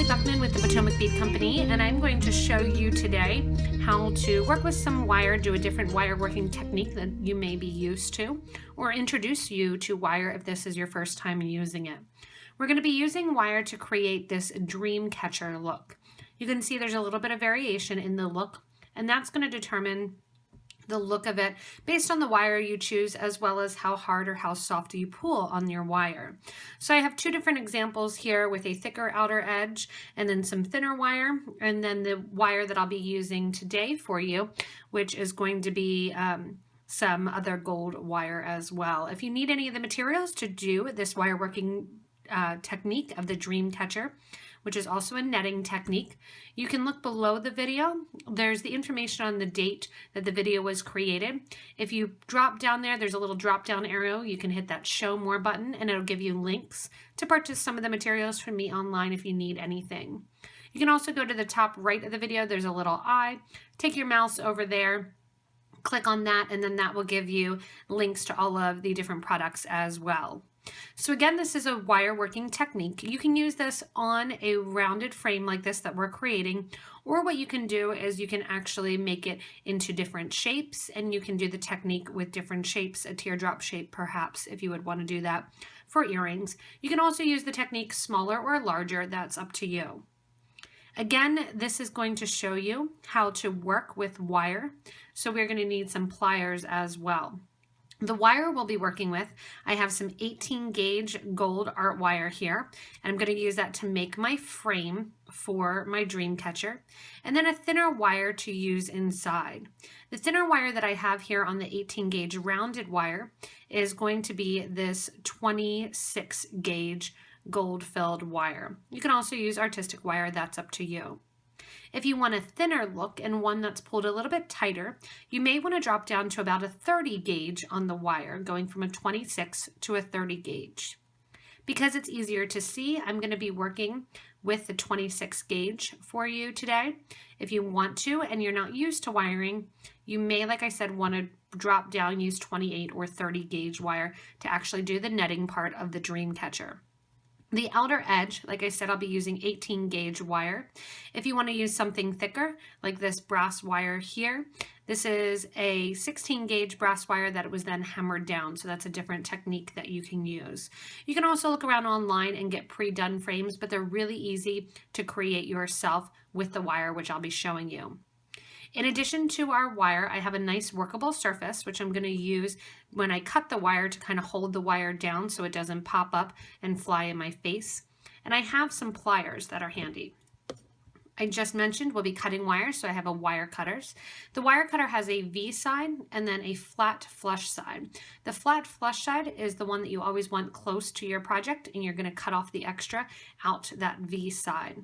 Allie Buchman with the Potomac Bead Company, and I'm going to show you today how to work with some wire, do a different wire working technique that you may be used to, or introduce you to wire if this is your first time using it. We're going to be using wire to create this Dreamcatcher look. You can see there's a little bit of variation in the look, and that's going to determine the look of it based on the wire you choose, as well as how hard or how soft you pull on your wire. So I have two different examples here with a thicker outer edge and then some thinner wire, and then the wire that I'll be using today for you, which is going to be some other gold wire as well. If you need any of the materials to do this wire working technique of the Dreamcatcher, which is also a netting technique, you can look below the video. There's the information on the date that the video was created. If you drop down there, there's a little drop down arrow. You can hit that show more button and it'll give you links to purchase some of the materials from me online if you need anything. You can also go to the top right of the video. There's a little eye. Take your mouse over there, click on that, and then that will give you links to all of the different products as well. So again, this is a wire working technique. You can use this on a rounded frame like this that we're creating, or what you can do is you can actually make it into different shapes, and you can do the technique with different shapes, a teardrop shape perhaps, if you would want to do that for earrings. You can also use the technique smaller or larger, that's up to you. Again, this is going to show you how to work with wire, so we're going to need some pliers as well. The wire we'll be working with, I have some 18 gauge gold art wire here, and I'm going to use that to make my frame for my Dreamcatcher, and then a thinner wire to use inside. The thinner wire that I have here on the 18 gauge rounded wire is going to be this 26 gauge gold filled wire. You can also use artistic wire, that's up to you. If you want a thinner look and one that's pulled a little bit tighter, you may want to drop down to about a 30 gauge on the wire, going from a 26 to a 30 gauge. Because it's easier to see, I'm going to be working with the 26 gauge for you today. If you want to and you're not used to wiring, you may, like I said, want to drop down, use 28 or 30 gauge wire to actually do the netting part of the Dreamcatcher. The outer edge, like I said, I'll be using 18 gauge wire. If you want to use something thicker, like this brass wire here, this is a 16 gauge brass wire that was then hammered down, so that's a different technique that you can use. You can also look around online and get pre-done frames, but they're really easy to create yourself with the wire, which I'll be showing you. In addition to our wire, I have a nice workable surface, which I'm going to use when I cut the wire to kind of hold the wire down so it doesn't pop up and fly in my face. And I have some pliers that are handy. I just mentioned we'll be cutting wire, so I have a wire cutters. The wire cutter has a V side and then a flat flush side. The flat flush side is the one that you always want close to your project, and you're going to cut off the extra out that V side.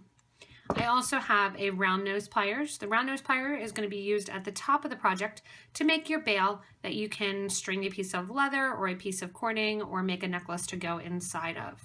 I also have a round nose pliers. The round nose plier is going to be used at the top of the project to make your bail that you can string a piece of leather or a piece of cording or make a necklace to go inside of.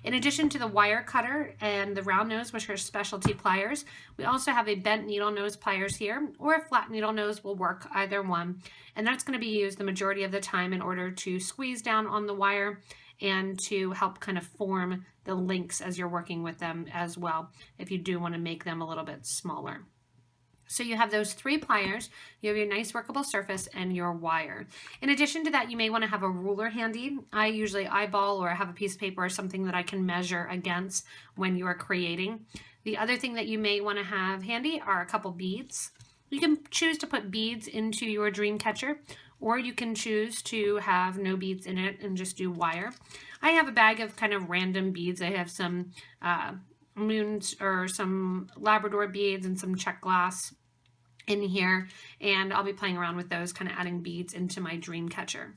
In addition to the wire cutter and the round nose, which are specialty pliers, we also have a bent needle nose pliers here, or a flat needle nose will work, either one. And that's going to be used the majority of the time in order to squeeze down on the wire and to help kind of form the links as you're working with them as well, if you do want to make them a little bit smaller. So you have those three pliers, you have your nice workable surface, and your wire. In addition to that, you may want to have a ruler handy. I usually eyeball or have a piece of paper or something that I can measure against when you are creating. The other thing that you may want to have handy are a couple beads. You can choose to put beads into your Dreamcatcher, or you can choose to have no beads in it and just do wire. I have a bag of kind of random beads. I have some moons or some Labrador beads and some check glass in here, and I'll be playing around with those, kind of adding beads into my Dreamcatcher.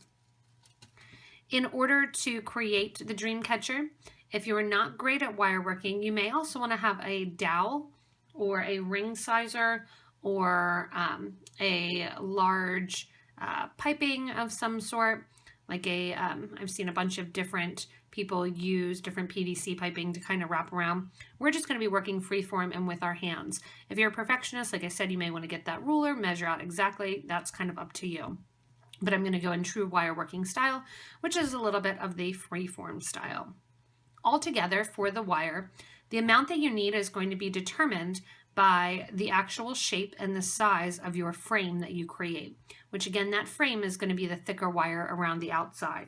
In order to create the Dreamcatcher, if you're not great at wire working, you may also want to have a dowel or a ring sizer or a large piping of some sort, like I've seen a bunch of different people use different PVC piping to kind of wrap around. We're just going to be working freeform and with our hands. If you're a perfectionist, like I said, you may want to get that ruler, measure out exactly. That's kind of up to you. But I'm going to go in true wire working style, which is a little bit of the freeform style. Altogether for the wire, The amount that you need is going to be determined by the actual shape and the size of your frame that you create, which again, that frame is going to be the thicker wire around the outside.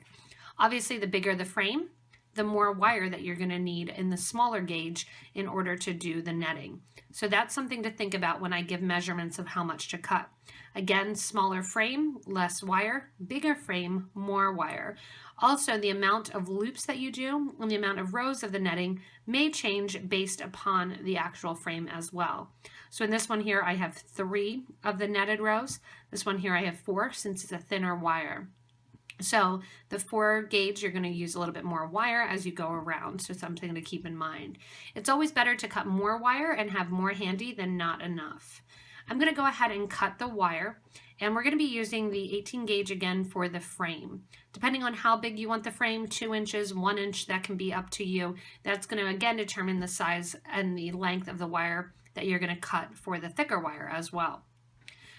Obviously, the bigger the frame, the more wire that you're going to need in the smaller gauge in order to do the netting. So that's something to think about when I give measurements of how much to cut. Again, smaller frame, less wire, bigger frame, more wire. Also, the amount of loops that you do and the amount of rows of the netting may change based upon the actual frame as well. So in this one here, I have 3 of the netted rows. This one here, I have 4 since it's a thinner wire. So the 4 gauge, you're going to use a little bit more wire as you go around, so something to keep in mind. It's always better to cut more wire and have more handy than not enough. I'm going to go ahead and cut the wire, and we're going to be using the 18 gauge again for the frame. Depending on how big you want the frame, 2 inches, 1 inch, that can be up to you. That's going to again determine the size and the length of the wire that you're going to cut for the thicker wire as well.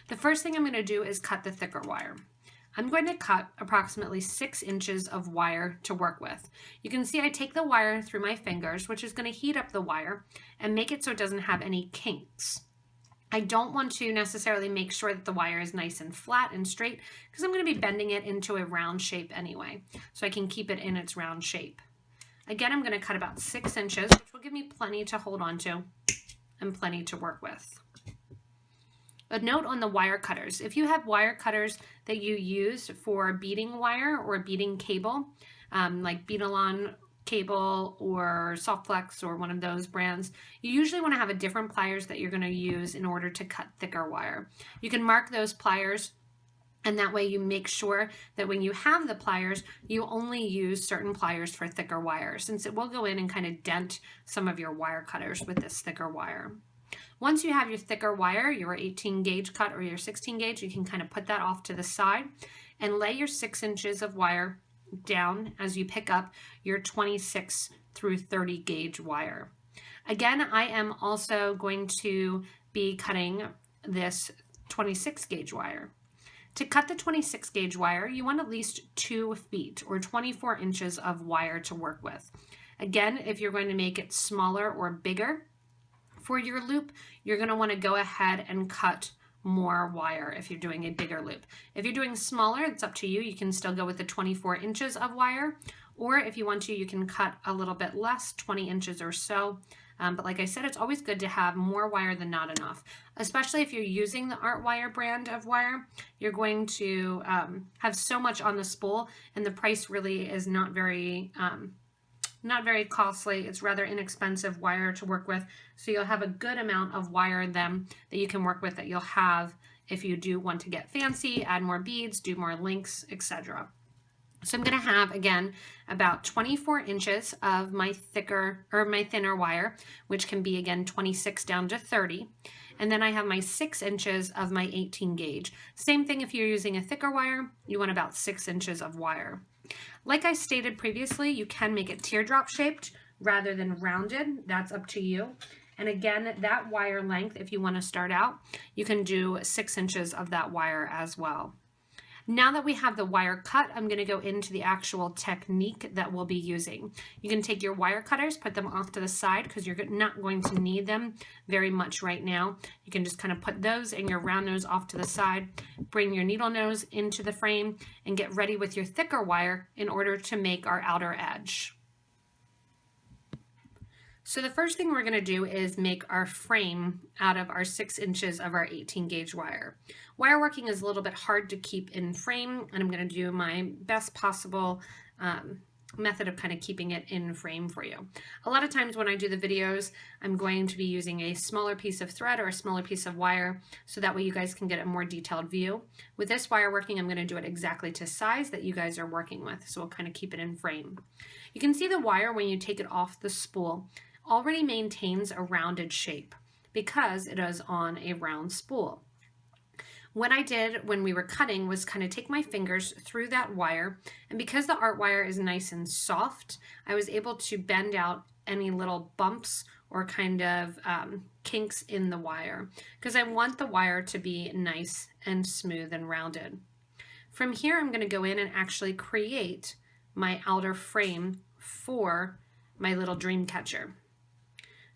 The first thing I'm going to do is cut the thicker wire. I'm going to cut approximately 6 inches of wire to work with. You can see I take the wire through my fingers, which is going to heat up the wire and make it so it doesn't have any kinks. I don't want to necessarily make sure that the wire is nice and flat and straight because I'm going to be bending it into a round shape anyway, so I can keep it in its round shape. Again, I'm going to cut about 6 inches, which will give me plenty to hold on to and plenty to work with. A note on the wire cutters. If you have wire cutters that you use for beading wire or beading cable, like Beadalon cable or Softflex or one of those brands, you usually want to have a different pliers that you're going to use in order to cut thicker wire. You can mark those pliers, and that way you make sure that when you have the pliers, you only use certain pliers for thicker wire, since it will go in and kind of dent some of your wire cutters with this thicker wire. Once you have your thicker wire, your 18 gauge cut or your 16 gauge, you can kind of put that off to the side and lay your 6 inches of wire down as you pick up your 26 through 30 gauge wire. Again, I am also going to be cutting this 26 gauge wire. To cut the 26 gauge wire, you want at least 2 feet or 24 inches of wire to work with. Again, if you're going to make it smaller or bigger for your loop, you're going to want to go ahead and cut more wire if you're doing a bigger loop. If you're doing smaller, it's up to you. You can still go with the 24 inches of wire, or if you want to, you can cut a little bit less, 20 inches or so. But like I said, it's always good to have more wire than not enough, especially if you're using the Art Wire brand of wire. You're going to have so much on the spool, and the price really is not very costly. It's rather inexpensive wire to work with, so you'll have a good amount of wire then that you can work with that you'll have if you do want to get fancy, add more beads, do more links, etc. So I'm going to have, again, about 24 inches of my thinner wire, which can be, again, 26 down to 30. And then I have my 6 inches of my 18 gauge. Same thing if you're using a thicker wire, you want about 6 inches of wire. Like I stated previously, you can make it teardrop shaped rather than rounded. That's up to you. And again, that wire length, if you want to start out, you can do 6 inches of that wire as well. Now that we have the wire cut, I'm going to go into the actual technique that we'll be using. You can take your wire cutters, put them off to the side because you're not going to need them very much right now. You can just kind of put those and your round nose off to the side, bring your needle nose into the frame, and get ready with your thicker wire in order to make our outer edge. So the first thing we're going to do is make our frame out of our 6 inches of our 18 gauge wire. Wire working is a little bit hard to keep in frame, and I'm going to do my best possible method of kind of keeping it in frame for you. A lot of times when I do the videos, I'm going to be using a smaller piece of thread or a smaller piece of wire, so that way you guys can get a more detailed view. With this wire working, I'm going to do it exactly to size that you guys are working with, so we'll kind of keep it in frame. You can see the wire when you take it off the spool already maintains a rounded shape because it is on a round spool. What I did when we were cutting was kind of take my fingers through that wire, and because the art wire is nice and soft, I was able to bend out any little bumps or kind of kinks in the wire because I want the wire to be nice and smooth and rounded. From here, I'm going to go in and actually create my outer frame for my little Dreamcatcher.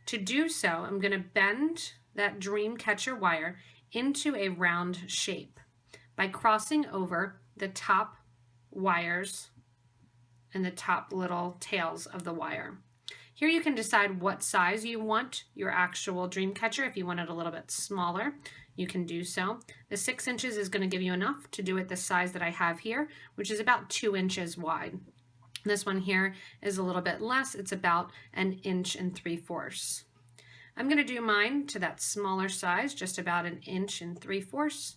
To do so, I'm going to bend that Dreamcatcher wire into a round shape by crossing over the top wires and the top little tails of the wire. Here you can decide what size you want your actual Dreamcatcher. If you want it a little bit smaller, you can do so. The 6 inches is going to give you enough to do it the size that I have here, which is about 2 inches wide. This one here is a little bit less. It's about 1 3/4 inches. I'm going to do mine to that smaller size, just about 1 3/4 inches.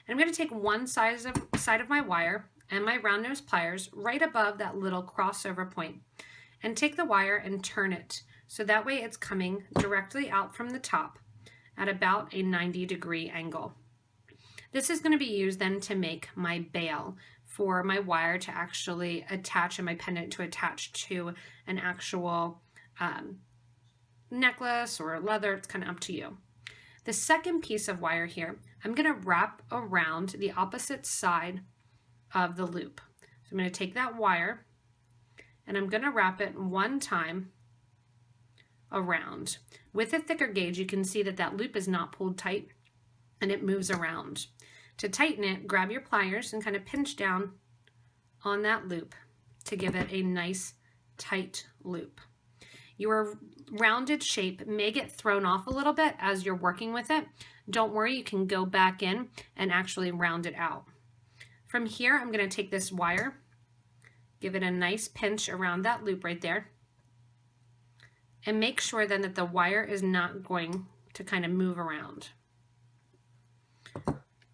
And I'm going to take one side of my wire and my round nose pliers right above that little crossover point and take the wire and turn it. So that way it's coming directly out from the top at about a 90-degree angle. This is going to be used then to make my bail for my wire to actually attach and my pendant to attach to an actual necklace or leather. It's kind of up to you. The second piece of wire here, I'm going to wrap around the opposite side of the loop. So I'm going to take that wire and I'm going to wrap it one time around. With a thicker gauge, you can see that that loop is not pulled tight and it moves around. To tighten it, grab your pliers and kind of pinch down on that loop to give it a nice tight loop. Your rounded shape may get thrown off a little bit as you're working with it. Don't worry, you can go back in and actually round it out. From here, I'm going to take this wire, give it a nice pinch around that loop right there, and make sure then that the wire is not going to kind of move around.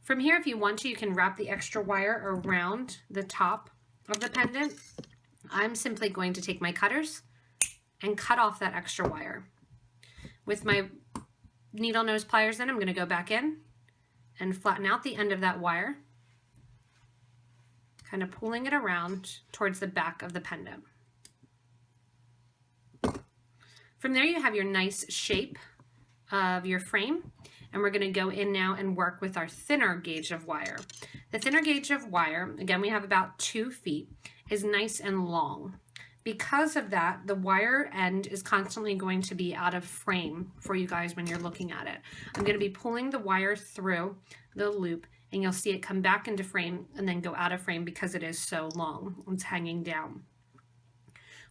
From here, if you want to, you can wrap the extra wire around the top of the pendant. I'm simply going to take my cutters and cut off that extra wire. With my needle nose pliers then, I'm going to go back in and flatten out the end of that wire, kind of pulling it around towards the back of the pendant. From there, you have your nice shape of your frame, and we're going to go in now and work with our thinner gauge of wire. The thinner gauge of wire, again, we have about 2 feet, is nice and long. Because of that, the wire end is constantly going to be out of frame for you guys when you're looking at it. I'm going to be pulling the wire through the loop, and you'll see it come back into frame and then go out of frame because it is so long. It's hanging down.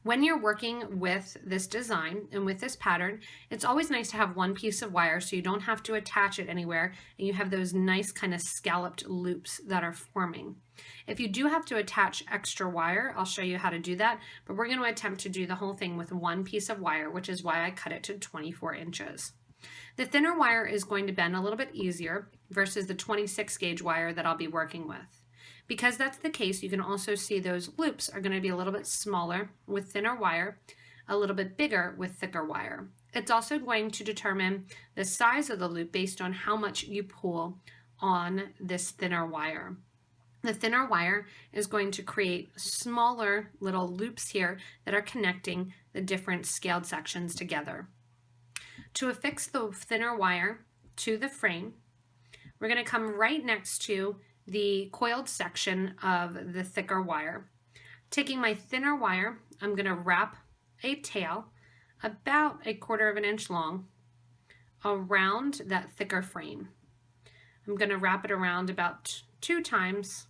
When you're working with this design and with this pattern, it's always nice to have one piece of wire so you don't have to attach it anywhere and you have those nice kind of scalloped loops that are forming. If you do have to attach extra wire, I'll show you how to do that, but we're going to attempt to do the whole thing with one piece of wire, which is why I cut it to 24 inches. The thinner wire is going to bend a little bit easier versus the 26 gauge wire that I'll be working with. Because that's the case, you can also see those loops are going to be a little bit smaller with thinner wire, a little bit bigger with thicker wire. It's also going to determine the size of the loop based on how much you pull on this thinner wire. The thinner wire is going to create smaller little loops here that are connecting the different scaled sections together. To affix the thinner wire to the frame, we're going to come right next to the coiled section of the thicker wire. Taking my thinner wire, I'm going to wrap a tail about 1/4 inch long around that thicker frame. I'm going to wrap it around about 2 times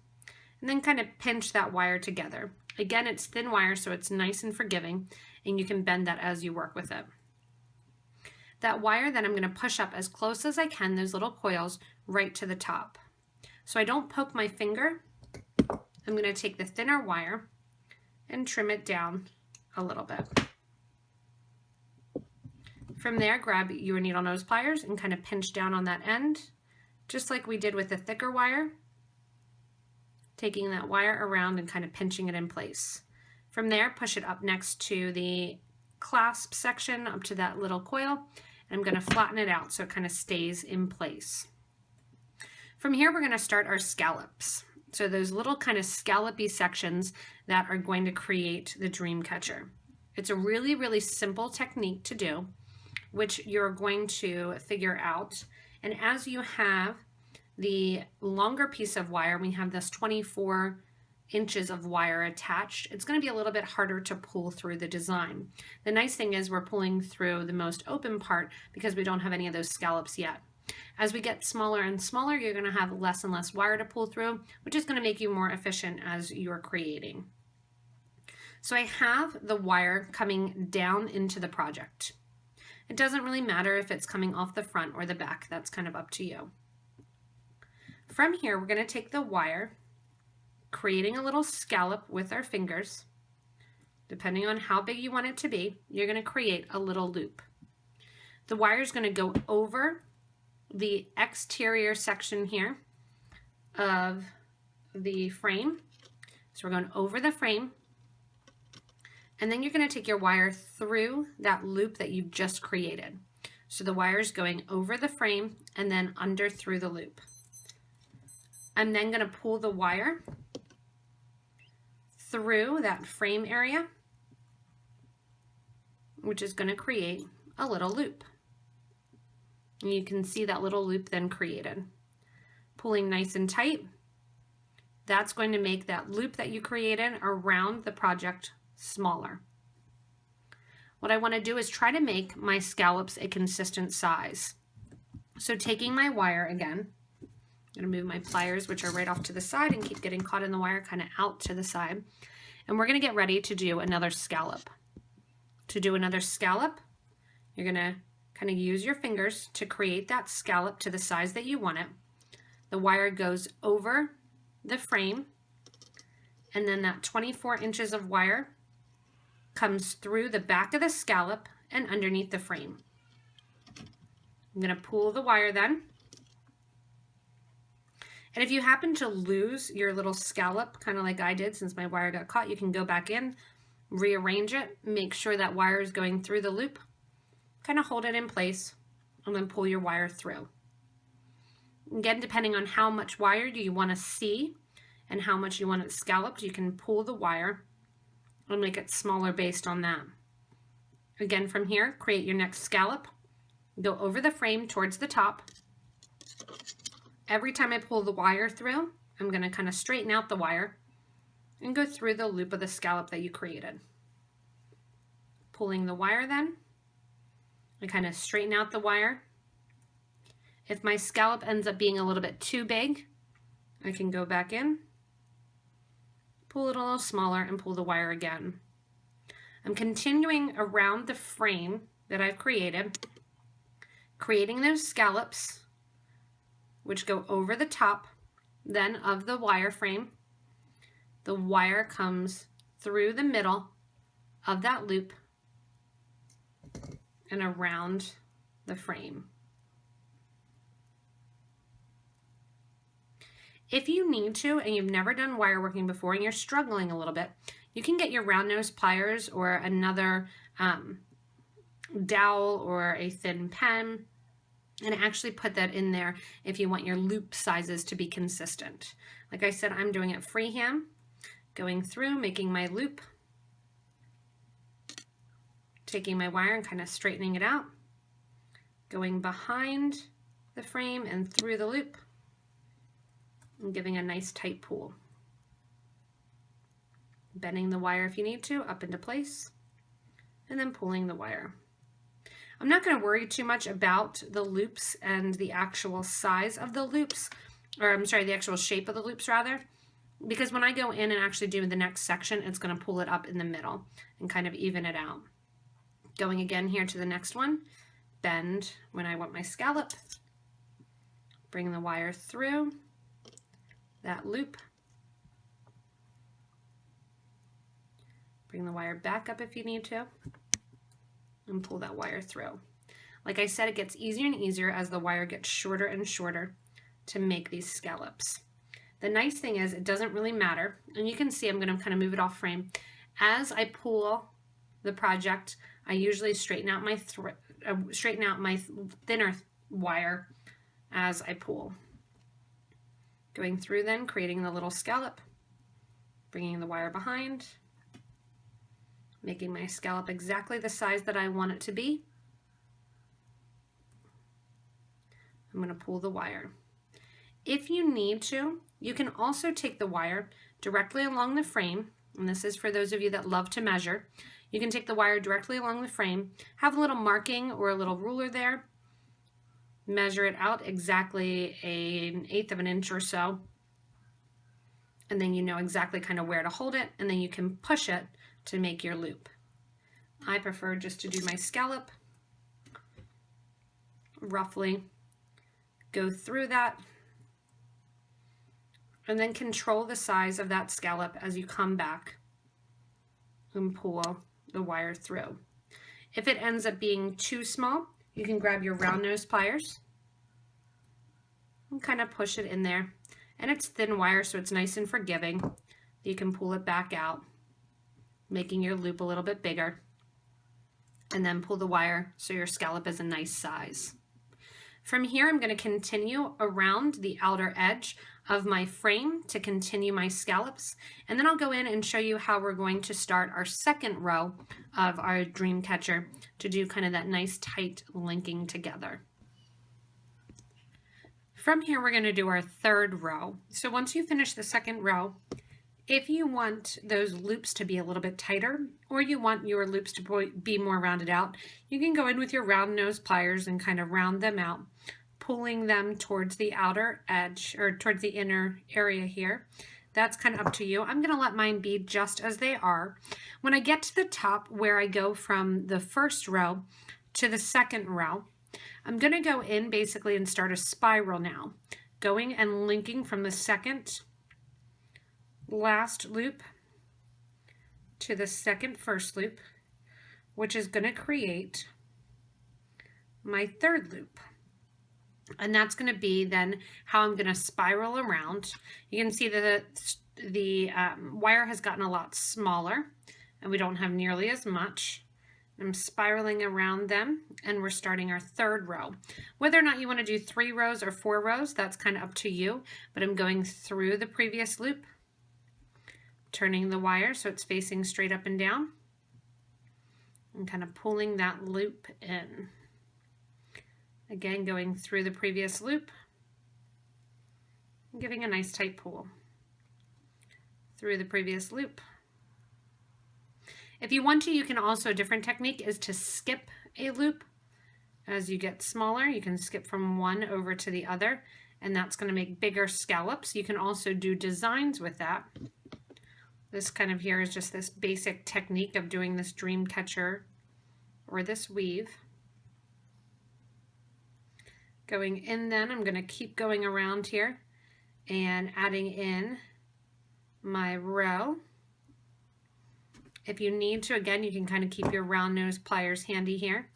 and then kind of pinch that wire together. Again, it's thin wire, so it's nice and forgiving, and you can bend that as you work with it. That wire then I'm going to push up as close as I can, those little coils, right to the top. So I don't poke my finger. I'm going to take the thinner wire and trim it down a little bit. From there, grab your needle nose pliers and kind of pinch down on that end, just like we did with the thicker wire, taking that wire around and kind of pinching it in place. From there, push it up next to the clasp section, up to that little coil, and I'm going to flatten it out so it kind of stays in place. From here, we're going to start our scallops. So those little kind of scallopy sections that are going to create the Dreamcatcher. It's a really, really simple technique to do, which you're going to figure out. And as you have the longer piece of wire, we have this 24 inches of wire attached, it's going to be a little bit harder to pull through the design. The nice thing is we're pulling through the most open part because we don't have any of those scallops yet. As we get smaller and smaller, you're going to have less and less wire to pull through, which is going to make you more efficient as you're creating. So I have the wire coming down into the project. It doesn't really matter if it's coming off the front or the back, that's kind of up to you. From here, we're going to take the wire, creating a little scallop with our fingers. Depending on how big you want it to be, you're going to create a little loop. The wire is going to go over the exterior section here of the frame. So we're going over the frame, and then you're going to take your wire through that loop that you just created. So the wire is going over the frame and then under through the loop. I'm then going to pull the wire through that frame area, which is going to create a little loop. And you can see that little loop then created. Pulling nice and tight, that's going to make that loop that you created around the project smaller. What I want to do is try to make my scallops a consistent size. So taking my wire again, I'm going to move my pliers, which are right off to the side and keep getting caught in the wire, kind of out to the side. And we're going to get ready to do another scallop. To do another scallop, you're going to kind of use your fingers to create that scallop to the size that you want it. The wire goes over the frame, and then that 24 inches of wire comes through the back of the scallop and underneath the frame. I'm going to pull the wire then. And if you happen to lose your little scallop, kind of like I did since my wire got caught, you can go back in, rearrange it, make sure that wire is going through the loop, kind of hold it in place, and then pull your wire through. Again, depending on how much wire you want to see and how much you want it scalloped, you can pull the wire and make it smaller based on that. Again, from here, create your next scallop, go over the frame towards the top. Every time I pull the wire through, I'm going to kind of straighten out the wire and go through the loop of the scallop that you created. Pulling the wire then, I kind of straighten out the wire. If my scallop ends up being a little bit too big, I can go back in, pull it a little smaller, and pull the wire again. I'm continuing around the frame that I've created, creating those scallops, which go over the top then of the wire frame. The wire comes through the middle of that loop and around the frame. If you need to and you've never done wire working before and you're struggling a little bit, you can get your round nose pliers or another dowel or a thin pen and actually put that in there if you want your loop sizes to be consistent. Like I said, I'm doing it freehand, going through, making my loop, taking my wire and kind of straightening it out, going behind the frame and through the loop, and giving a nice tight pull. Bending the wire if you need to up into place, and then pulling the wire. I'm not going to worry too much about the loops and the actual size of the loops, or I'm sorry, the actual shape of the loops rather, because when I go in and actually do the next section, it's going to pull it up in the middle and kind of even it out. Going again here to the next one, bend when I want my scallop, bring the wire through that loop, bring the wire back up if you need to, and pull that wire through. Like I said, it gets easier and easier as the wire gets shorter and shorter to make these scallops. The nice thing is it doesn't really matter, and you can see I'm going to kind of move it off frame. As I pull the project, I usually straighten out my thinner wire as I pull. Going through then, creating the little scallop, bringing the wire behind, making my scallop exactly the size that I want it to be. I'm going to pull the wire. If you need to, You can also take the wire directly along the frame, and this is for those of you that love to measure. You can take the wire directly along the frame, have a little marking or a little ruler there, measure it out exactly an 1/8 of an inch or so, and then you know exactly kind of where to hold it, and then you can push it to make your loop. I prefer just to do my scallop, roughly go through that, and then control the size of that scallop as you come back and pull the wire through. If it ends up being too small, you can grab your round nose pliers and kind of push it in there. And it's thin wire, so it's nice and forgiving. You can pull it back out, making your loop a little bit bigger, and then pull the wire so your scallop is a nice size. From here, I'm going to continue around the outer edge of my frame to continue my scallops, and then I'll go in and show you how we're going to start our second row of our Dreamcatcher to do kind of that nice tight linking together. From here, we're going to do our third row. So once you finish the second row, if you want those loops to be a little bit tighter, or you want your loops to be more rounded out, you can go in with your round nose pliers and kind of round them out, pulling them towards the outer edge or towards the inner area here. That's kind of up to you. I'm going to let mine be just as they are. When I get to the top where I go from the first row to the second row, I'm going to go in basically and start a spiral now, going and linking from the second last loop to the second first loop, which is going to create my third loop. And that's going to be then how I'm going to spiral around. You can see that the wire has gotten a lot smaller and we don't have nearly as much. I'm spiraling around them and we're starting our third row. Whether or not you want to do 3 rows or 4 rows, that's kind of up to you, but I'm going through the previous loop, turning the wire so it's facing straight up and down, and kind of pulling that loop in. Again, going through the previous loop, and giving a nice tight pull through the previous loop. If you want to, you can also, a different technique is to skip a loop. As you get smaller, you can skip from one over to the other, and that's going to make bigger scallops. You can also do designs with that. This kind of here is just this basic technique of doing this Dreamcatcher or this weave. Going in then, I'm going to keep going around here and adding in my row. If you need to, again, you can kind of keep your round nose pliers handy here.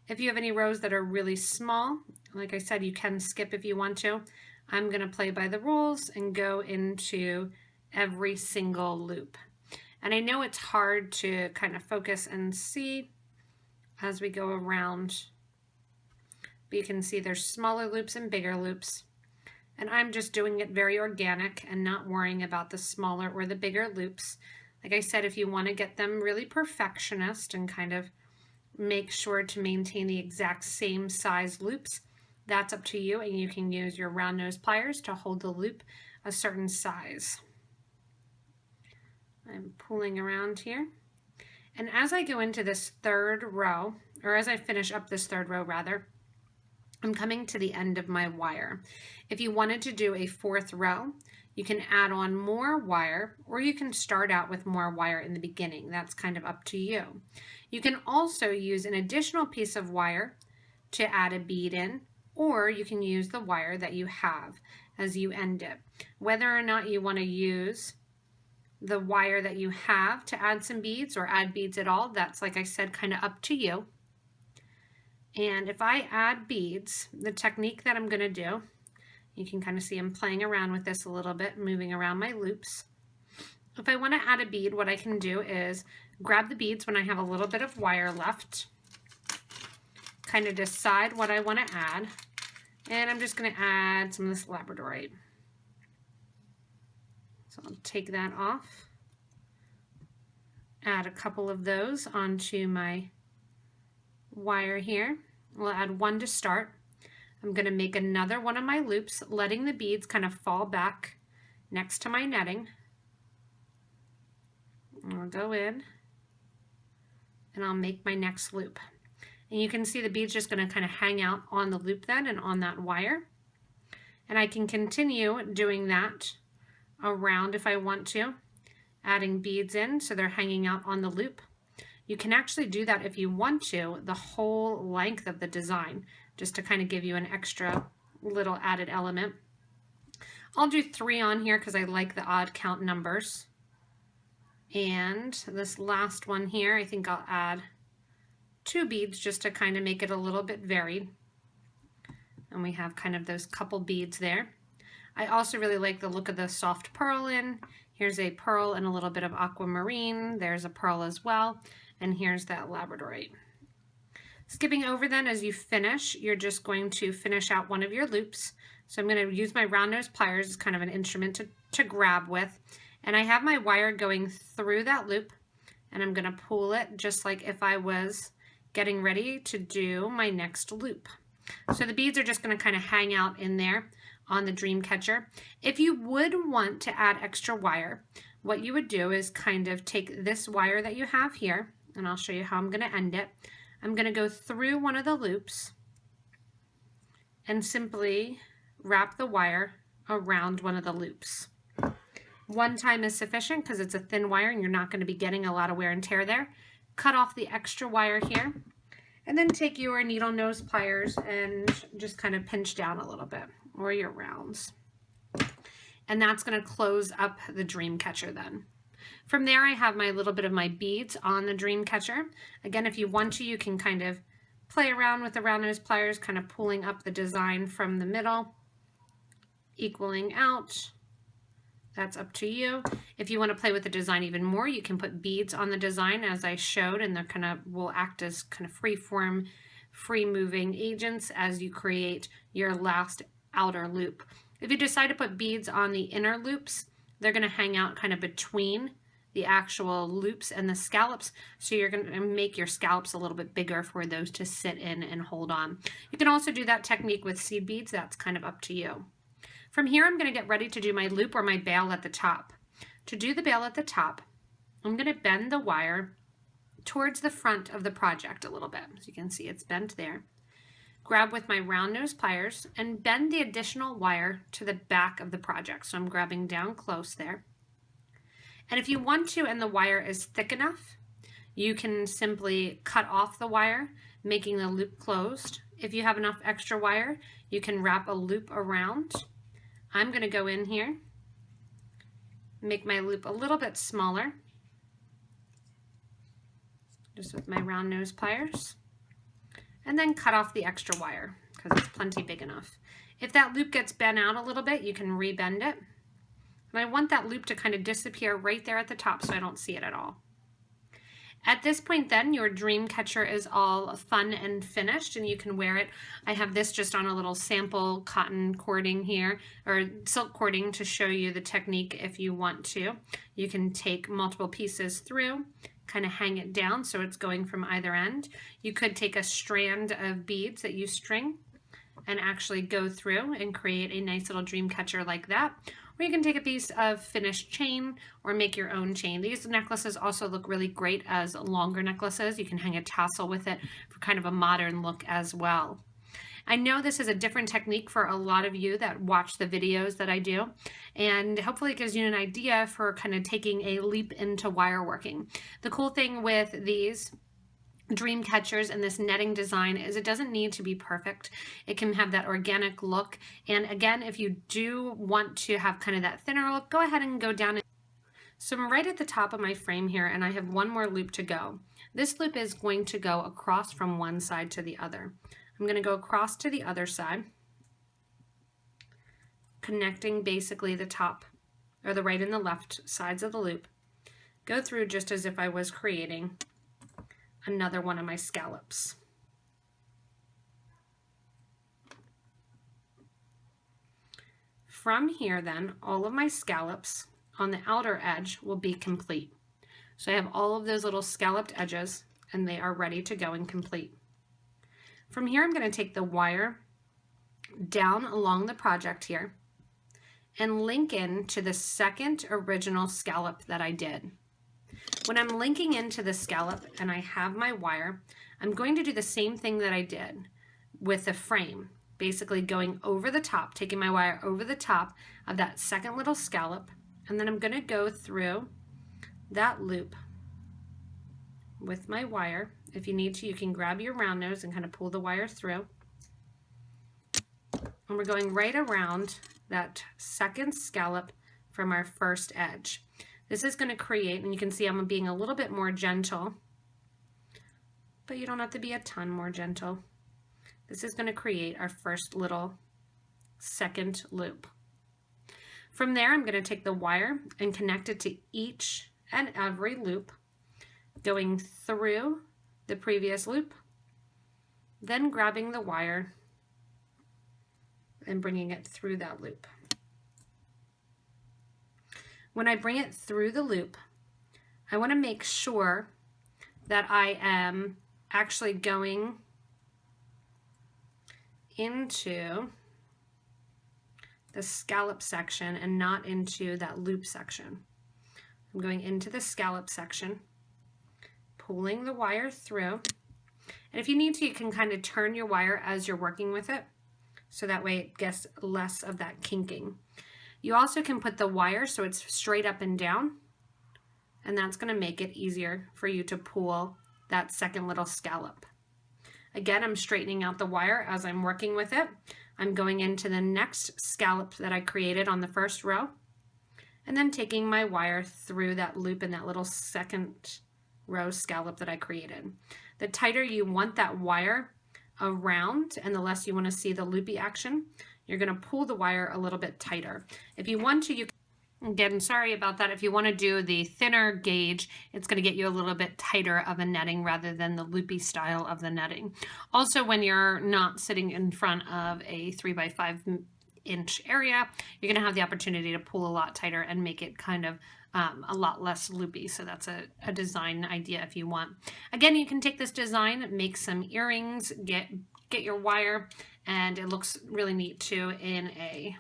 If you have any rows that are really small, like I said, you can skip if you want to. I'm going to play by the rules and go into every single loop. And I know it's hard to kind of focus and see as we go around, but you can see there's smaller loops and bigger loops. And I'm just doing it very organic and not worrying about the smaller or the bigger loops. Like I said, if you want to get them really perfectionist and kind of make sure to maintain the exact same size loops, that's up to you, and you can use your round nose pliers to hold the loop a certain size. I'm pulling around here. And as I go into this third row, or as I finish up this third row rather, I'm coming to the end of my wire. If you wanted to do a 4th row, you can add on more wire, or you can start out with more wire in the beginning. That's kind of up to you. You can also use an additional piece of wire to add a bead in, or you can use the wire that you have as you end it. Whether or not you want to use the wire that you have to add some beads or add beads at all, that's, like I said, kind of up to you. And if I add beads, the technique that I'm going to do, you can kind of see I'm playing around with this a little bit, moving around my loops. If I want to add a bead, what I can do is grab the beads when I have a little bit of wire left, kind of decide what I want to add, and I'm just going to add some of this labradorite. So I'll take that off, add a couple of those onto my wire here. We'll add one to start. I'm going to make another one of my loops, letting the beads kind of fall back next to my netting. I'll go in and I'll make my next loop. And you can see the bead's just going to kind of hang out on the loop then and on that wire. And I can continue doing that around if I want to, adding beads in so they're hanging out on the loop. You can actually do that if you want to, the whole length of the design, just to kind of give you an extra little added element. I'll do 3 on here because I like the odd count numbers. And this last one here, I think I'll add 2 beads just to kind of make it a little bit varied. And we have kind of those couple beads there. I also really like the look of the soft pearl in. Here's a pearl and a little bit of aquamarine. There's a pearl as well. And here's that labradorite. Skipping over then, as you finish, you're just going to finish out one of your loops. So I'm going to use my round nose pliers as kind of an instrument to grab with. And I have my wire going through that loop, and I'm going to pull it just like if I was getting ready to do my next loop. So the beads are just going to kind of hang out in there on the Dreamcatcher. If you would want to add extra wire, what you would do is kind of take this wire that you have here, and I'll show you how I'm going to end it. I'm going to go through one of the loops and simply wrap the wire around one of the loops. One time is sufficient because it's a thin wire and you're not going to be getting a lot of wear and tear there. Cut off the extra wire here, and then take your needle nose pliers and just kind of pinch down a little bit, or your rounds. And that's going to close up the Dreamcatcher then. From there, I have my little bit of my beads on the Dreamcatcher. Again, if you want to, you can kind of play around with the round nose pliers, kind of pulling up the design from the middle, equaling out. That's up to you. If you want to play with the design even more, you can put beads on the design as I showed, and they're kind of will act as kind of free form, free moving agents as you create your last outer loop. If you decide to put beads on the inner loops, they're going to hang out kind of between the actual loops and the scallops, so you're going to make your scallops a little bit bigger for those to sit in and hold on. You can also do that technique with seed beads. That's kind of up to you. From here, I'm going to get ready to do my loop or my bail at the top. To do the bail at the top, I'm going to bend the wire towards the front of the project a little bit. As you can see, it's bent there. Grab with my round nose pliers and bend the additional wire to the back of the project. So I'm grabbing down close there. And if you want to and the wire is thick enough, you can simply cut off the wire, making the loop closed. If you have enough extra wire, you can wrap a loop around. I'm going to go in here, make my loop a little bit smaller, just with my round nose pliers, and then cut off the extra wire because it's plenty big enough. If that loop gets bent out a little bit, you can rebend it. And I want that loop to kind of disappear right there at the top so I don't see it at all. At this point then, your Dreamcatcher is all fun and finished and you can wear it. I have this just on a little sample cotton cording here, or silk cording, to show you the technique if you want to. You can take multiple pieces through, kind of hang it down so it's going from either end. You could take a strand of beads that you string and actually go through and create a nice little Dreamcatcher like that. Or you can take a piece of finished chain or make your own chain. These necklaces also look really great as longer necklaces. You can hang a tassel with it for kind of a modern look as well. I know this is a different technique for a lot of you that watch the videos that I do, and hopefully it gives you an idea for kind of taking a leap into wire working. The cool thing with these Dreamcatchers and this netting design is it doesn't need to be perfect. It can have that organic look, and again, if you do want to have kind of that thinner look, go ahead and go down. So I'm right at the top of my frame here and I have one more loop to go. This loop is going to go across from one side to the other. I'm going to go across to the other side, connecting basically the top or the right and the left sides of the loop. Go through just as if I was creating another one of my scallops. From here then, all of my scallops on the outer edge will be complete. So I have all of those little scalloped edges and they are ready to go and complete. From here, I'm going to take the wire down along the project here and link in to the second original scallop that I did. When I'm linking into the scallop and I have my wire, I'm going to do the same thing that I did with the frame, basically going over the top, taking my wire over the top of that second little scallop, and then I'm going to go through that loop with my wire. If you need to, you can grab your round nose and kind of pull the wire through. And we're going right around that second scallop from our first edge. This is going to create, and you can see I'm being a little bit more gentle, but you don't have to be a ton more gentle. This is going to create our first little second loop. From there, I'm going to take the wire and connect it to each and every loop, going through the previous loop, then grabbing the wire and bringing it through that loop. When I bring it through the loop, I want to make sure that I am actually going into the scallop section and not into that loop section. I'm going into the scallop section, pulling the wire through. And if you need to, you can kind of turn your wire as you're working with it, so that way it gets less of that kinking. You also can put the wire so it's straight up and down, and that's going to make it easier for you to pull that second little scallop. Again, I'm straightening out the wire as I'm working with it. I'm going into the next scallop that I created on the first row, and then taking my wire through that loop in that little second row scallop that I created. The tighter you want that wire around and the less you want to see the loopy action, you're going to pull the wire a little bit tighter. If you want to, you can, again, sorry about that, if you want to do the thinner gauge, it's going to get you a little bit tighter of a netting rather than the loopy style of the netting. Also, when you're not sitting in front of a 3x5 inch area, you're going to have the opportunity to pull a lot tighter and make it kind of a lot less loopy. So that's a design idea if you want. Again, you can take this design, make some earrings, get your wire, and it looks really neat too in a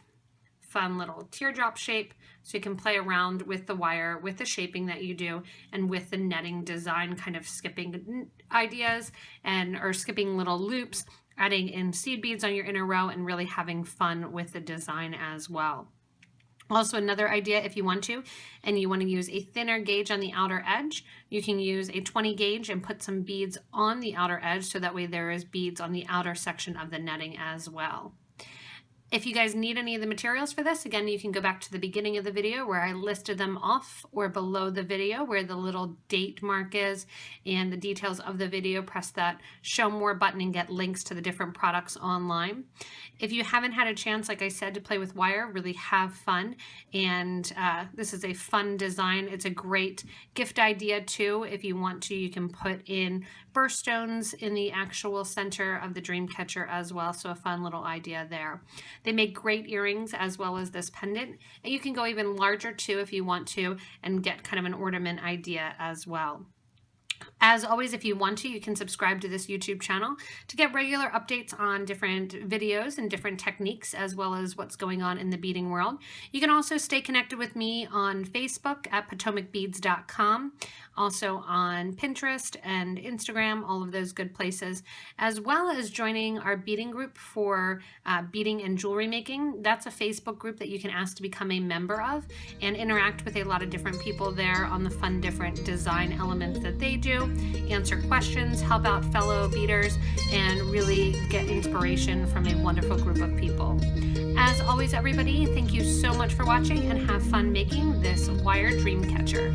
fun little teardrop shape. So you can play around with the wire, with the shaping that you do, and with the netting design, kind of skipping ideas or skipping little loops, adding in seed beads on your inner row, and really having fun with the design as well. Also, another idea, if you want to, and you want to use a thinner gauge on the outer edge, you can use a 20 gauge and put some beads on the outer edge, so that way there is beads on the outer section of the netting as well. If you guys need any of the materials for this, again, you can go back to the beginning of the video where I listed them off, or below the video where the little date mark is and the details of the video. Press that show more button and get links to the different products online. If you haven't had a chance, like I said, to play with wire, really have fun. And this is a fun design. It's a great gift idea too. If you want to, you can put in birthstones in the actual center of the Dreamcatcher as well. So a fun little idea there. They make great earrings as well as this pendant. And you can go even larger too if you want to, and get kind of an ornament idea as well. As always, if you want to, you can subscribe to this YouTube channel to get regular updates on different videos and different techniques, as well as what's going on in the beading world. You can also stay connected with me on Facebook at PotomacBeads.com, also on Pinterest and Instagram, all of those good places, as well as joining our beading group for beading and jewelry making. That's a Facebook group that you can ask to become a member of and interact with a lot of different people there on the fun different design elements that they do, answer questions, help out fellow beaders, and really get inspiration from a wonderful group of people. As always, everybody, thank you so much for watching, and have fun making this wire dream catcher.